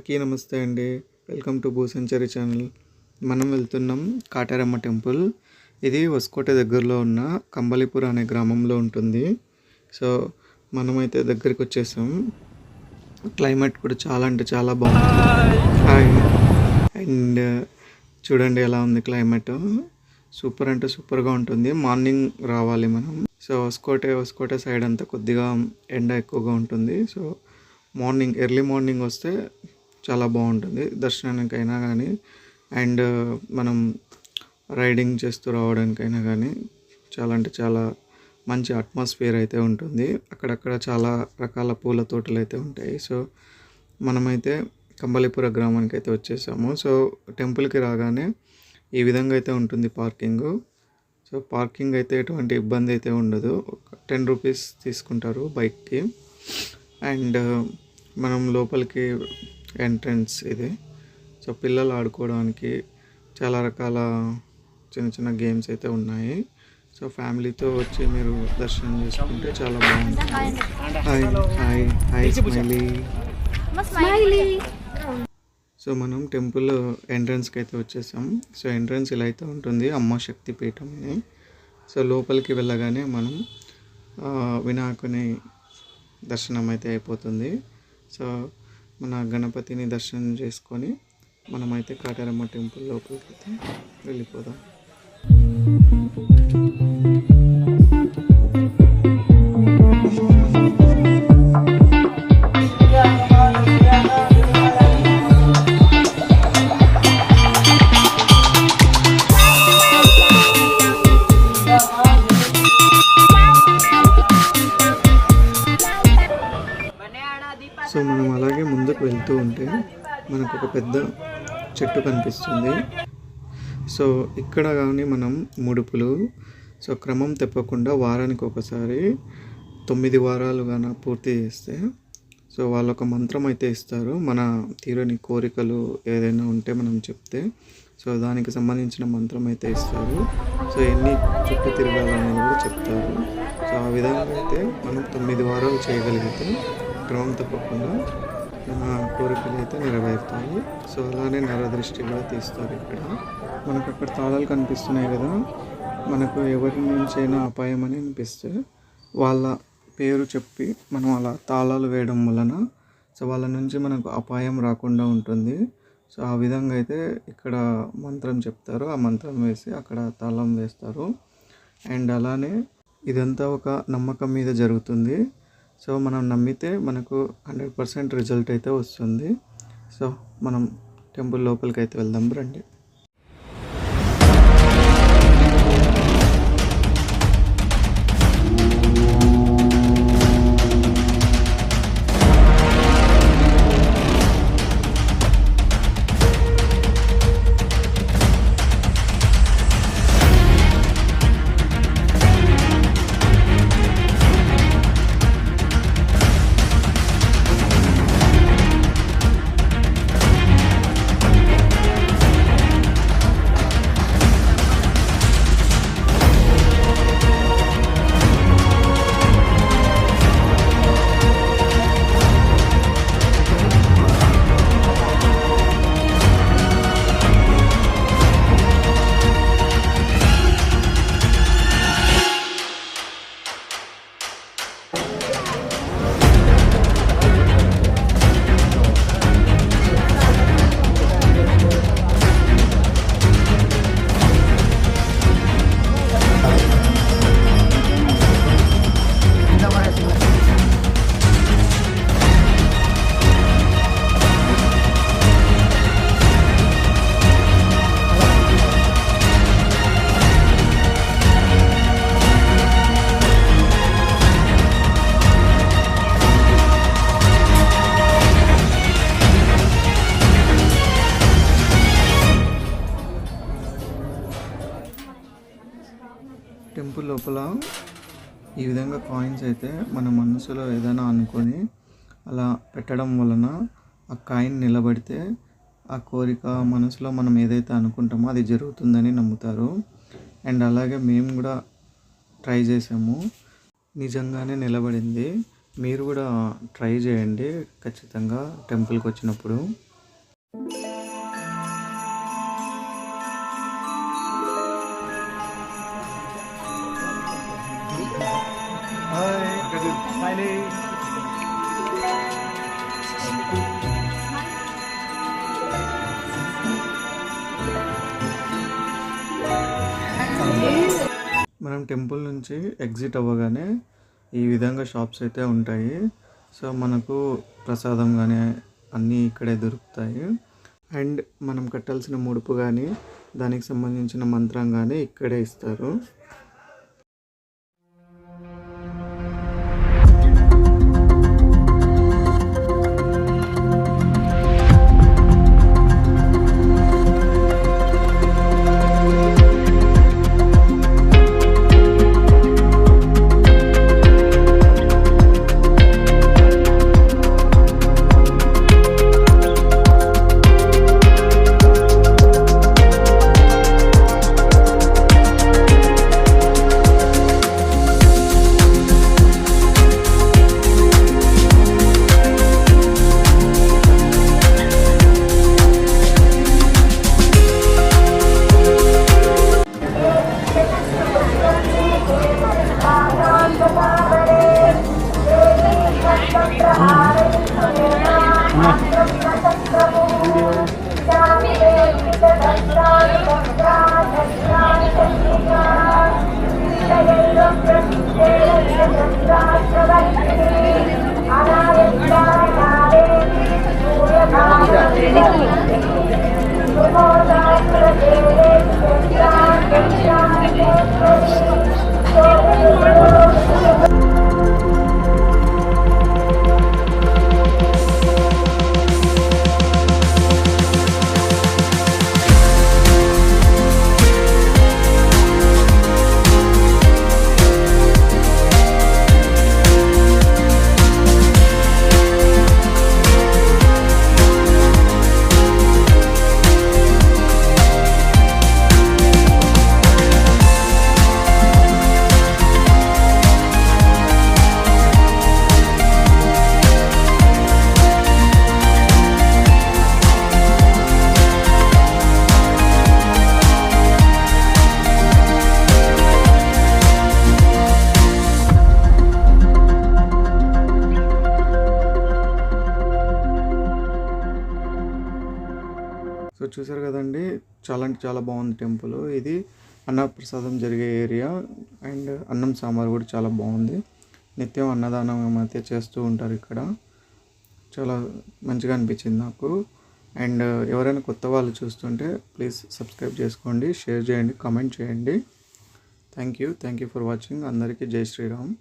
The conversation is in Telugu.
అందరికీ నమస్తే అండి. వెల్కమ్ టు భూసెంచరీ ఛానల్. మనం వెళ్తున్నాం కాటారమ్మ టెంపుల్. ఇది హొసకోట దగ్గరలో ఉన్న కంబళిపుర అనే గ్రామంలో ఉంటుంది. సో మనమైతే దగ్గరికి వచ్చేసాం. క్లైమేట్ కూడా చాలా అంటే చాలా బాగుంది. అండ్ చూడండి ఎలా ఉంది క్లైమేట్. సూపర్ అంటే సూపర్గా ఉంటుంది. మార్నింగ్ రావాలి మనం. సో హొసకోట సైడ్ అంతా కొద్దిగా ఎండ ఎక్కువగా ఉంటుంది. సో ఎర్లీ మార్నింగ్ వస్తే చాలా బాగుంటుంది దర్శనానికైనా కానీ, అండ్ మనం రైడింగ్ చేస్తూ రావడానికైనా కానీ చాలా అంటే చాలా మంచి అట్మాస్ఫియర్ అయితే ఉంటుంది. అక్కడక్కడ చాలా రకాల పూల తోటలు అయితే ఉంటాయి. సో మనమైతే కంబళిపుర గ్రామానికి అయితే వచ్చేసాము. సో టెంపుల్కి రాగానే ఈ విధంగా అయితే ఉంటుంది పార్కింగ్. సో పార్కింగ్ అయితే ఎటువంటి ఇబ్బంది అయితే ఉండదు. 10 రూపీస్ తీసుకుంటారు బైక్కి. అండ్ మనం లోపలికి ఎంట్రన్స్ ఇది. సో పిల్లలు ఆడుకోవడానికి చాలా రకాల చిన్న చిన్న గేమ్స్ అయితే ఉన్నాయి. సో ఫ్యామిలీతో వచ్చి మీరు దర్శనం చేసుకుంటే చాలా బాగుంటుంది. Hi smiley. సో మనం టెంపుల్ ఎంట్రన్స్కి అయితే వచ్చేసాం. సో ఎంట్రన్స్ ఇలా అయితే ఉంటుంది, అమ్మ శక్తి పీఠంని. సో లోపలికి వెళ్ళగానే మనం వినాయకుని దర్శనం అయితే అయిపోతుంది. సో మన గణపతిని దర్శనం చేసుకొని మనమైతే కాటారమ్మ టెంపుల్ లోపలికి అయితే వెళ్ళిపోదాం. సో మనం అలాగే ముందుకు వెళ్తూ ఉంటే మనకు ఒక పెద్ద చెట్టు కనిపిస్తుంది. సో ఇక్కడ కానీ మనం ముడుపులు సో క్రమం తప్పకుండా వారానికి ఒకసారి 9 వారాలు కానీ పూర్తి చేస్తే సో వాళ్ళు ఒక మంత్రం అయితే ఇస్తారు. మన తీరని కోరికలు ఏదైనా ఉంటే మనం చెప్తే సో దానికి సంబంధించిన మంత్రం అయితే ఇస్తారు. సో ఎన్ని చుట్టూ తిరగాలనేది కూడా చెప్తారు. సో ఆ విధంగా అయితే మనం 9 వారాలు చేయగలిగితే క్రమం తప్పకుండా మన కోరికలు అయితే నెరవేరుతాయి. సో అలానే నరదృష్టి కూడా తీస్తారు. ఇక్కడ మనకు అక్కడ తాళాలు కనిపిస్తున్నాయి కదా, మనకు ఎవరి నుంచైనా అపాయం అని అనిపిస్తే వాళ్ళ పేరు చెప్పి మనం అలా తాళాలు వేయడం వలన సో వాళ్ళ నుంచి మనకు అపాయం రాకుండా ఉంటుంది. సో ఆ విధంగా అయితే ఇక్కడ మంత్రం చెప్తారు. ఆ మంత్రం వేసి అక్కడ తాళం వేస్తారు. అండ్ అలానే ఇదంతా ఒక నమ్మకం మీద జరుగుతుంది. సో మనం నమ్మితే మనకు 100% రిజల్ట్ అయితే వస్తుంది. సో మనం టెంపుల్ లోపలికి అయితే వెళ్దాం రండి. టెంపుల్ లోపల ఈ విధంగా కాయిన్స్ అయితే మన మనసులో ఏదైనా అనుకొని అలా పెట్టడం వలన ఆ కాయిన్ నిలబడితే ఆ కోరిక మనసులో మనం ఏదైతే అనుకుంటామో అది జరుగుతుందని నమ్ముతారు. అండ్ అలాగే మేము కూడా ట్రై చేసాము, నిజంగానే నిలబడింది. మీరు కూడా ట్రై చేయండి ఖచ్చితంగా టెంపుల్కి వచ్చినప్పుడు. మనం టెంపుల్ నుంచి ఎగ్జిట్ అవ్వగానే ఈ విధంగా షాప్స్ అయితే ఉంటాయి. సో మనకు ప్రసాదం కానీ అన్నీ ఇక్కడే దొరుకుతాయి. అండ్ మనం కట్టాల్సిన ముడుపు కానీ దానికి సంబంధించిన మంత్రం కానీ ఇక్కడే ఇస్తారు. సో చూసారు కదండి, చాలా అంటే చాలా బాగుంది టెంపుల్. ఇది అన్నప్రసాదం జరిగే ఏరియా. అండ్ అన్నం సాంబార్ కూడా చాలా బాగుంది. నిత్యం అన్నదానం అయితే చేస్తూ ఉంటారు ఇక్కడ. చాలా మంచిగా అనిపించింది నాకు. అండ్ ఎవరైనా కొత్త వాళ్ళు చూస్తుంటే ప్లీజ్ సబ్స్క్రైబ్ చేసుకోండి, షేర్ చేయండి, కామెంట్ చేయండి. Thank you for watching. అందరికీ జై శ్రీరామ్.